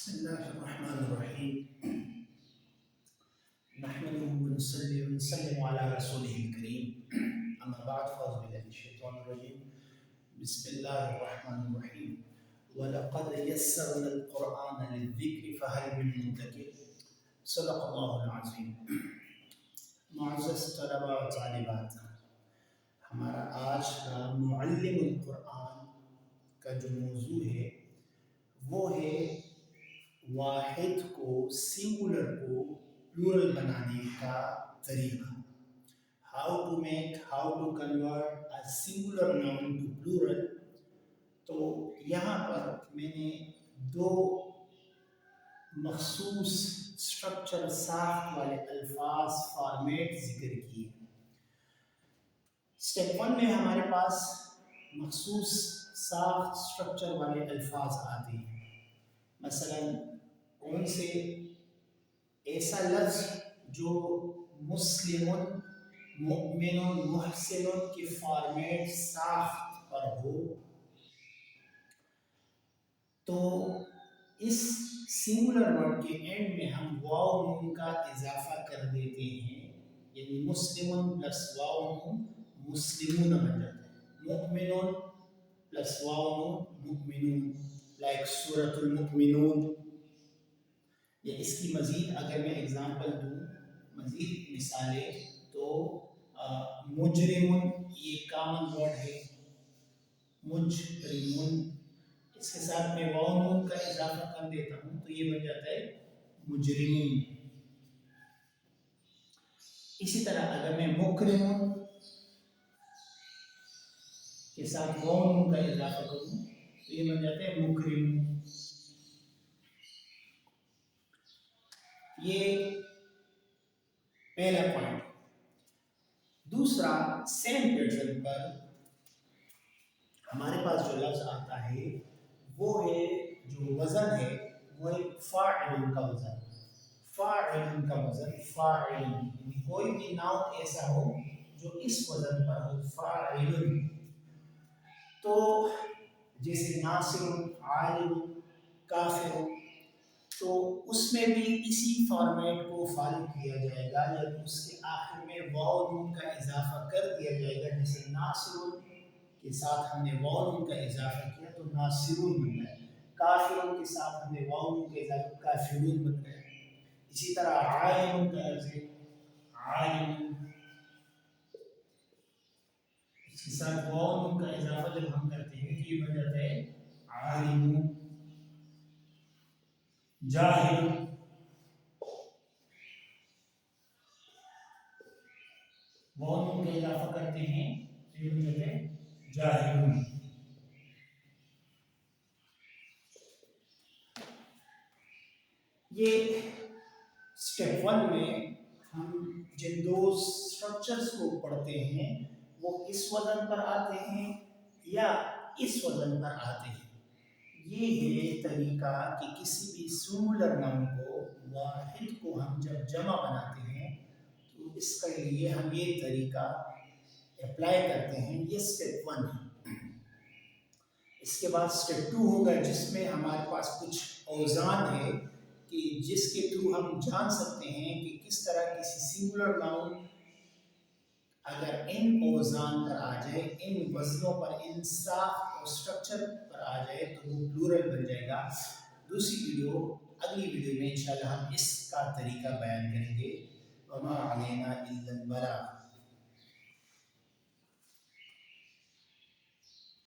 بسم الله الرحمن الرحيم. نحمده ونصلي ونسلم على رسوله الكريم. أما بعد فأعوذ بالله من الشيطان الرجيم. بسم الله الرحمن الرحيم. ولقد يسرنا القرآن للذكر فهل من مدكر. صدق الله العظيم. معزز طلباء و طالبات، ہمارا آج کا معلم القرآن کا جو موضوع ہے وہ ہے واحد کو سنگولر کو پلورل بنانے کا طریقہ. how to convert a singular noun to plural. تو یہاں پر میں نے دو مخصوص اسٹرکچر ساخت والے الفاظ فارمیٹ ذکر کیے. اسٹیپ 1 میں ہمارے پاس مخصوص ساخت اسٹرکچر والے الفاظ آتے ہیں. مثلا کون سے ایسا لفظ جو مسلم مؤمن محسن کے فارمیٹ ساخت پر ہو، تو اس سنگولر ورڈ کے اینڈ میں ہم واو نون کا اضافہ کر دیتے ہیں، یعنی مسلم پلس واو نون مسلمون بن جاتا ہے. مؤمن پلس واو نون مؤمنون، لائک سورۃ المؤمنون. یا اس کی مزید اگر میں اگزامپل دوں، مزید مثالیں، تو مجرمن یہ کامن ورڈ ہے، مجرمن. اس کے ساتھ میں واو نون کا اضافہ کر دیتا ہوں تو یہ بن جاتا ہے مجرمون. اسی طرح اگر میں مکرمن کے ساتھ واو نون کا اضافہ کروں تو یہ بن جاتا ہے مکرمون. یہ پہلا پوائنٹ. دوسرا، سیم پیٹرن پر ہمارے پاس جو لفظ آتا ہے وہ ہے، جو وزن ہے وہ ہے فاعل کا وزن. فاعل کا وزن فاعل، یعنی کوئی بھی ناؤن ایسا ہو جو اس وزن پر ہو، فاعل. تو جیسے ناصر، عالم، کافر، تو اس میں بھی اسی فارمیٹ کو فالو کیا جائے گا، یعنی اس کے آخر میں واو نون کا اضافہ کر دیا جائے گا. جیسے ناصر کے ساتھ ہم نے واو نون کا اضافہ کیا تو ناصرون بن گیا. کافرون کے ساتھ ہم نے واو نون کا اضافہ کافرون بن گیا. اسی طرح عالم کا عالم، اس کے ساتھ واو نون کا اضافہ جب ہم کرتے ہیں تو یہ بن جاتا ہے عالمون. جاہل، واو نون کا اضافہ کرتے ہیں تو یہ بن جاتا ہے جاہلون. یہ اسٹیپ 1 میں ہم جن دو اسٹرکچرز کو پڑھتے ہیں وہ اس وزن پر آتے ہیں یا اس وزن پر آتے ہیں. یہ ہے طریقہ کہ کسی بھی سنگولر ناؤن کو، واحد کو ہم جب جمع بناتے ہیں تو اس کے لیے ہم یہ طریقہ اپلائی کرتے ہیں. یہ اسٹیپ 1 ہے. اس کے بعد اسٹیپ 2 ہوگا جس میں ہمارے پاس کچھ اوزان ہے کہ جس کے تھرو ہم جان سکتے ہیں کہ کس طرح کسی سنگولر ناؤن اگر ان اوزان پر آ جائے، ان وزنوں پر، ان ساخت اور اسٹرکچر پر آ جائے تو وہ پلورل بن جائے گا. اگلی ویڈیو میں انشاءاللہ ہم اس کا طریقہ بیان کریں گے. وما علینا الا البلاغ.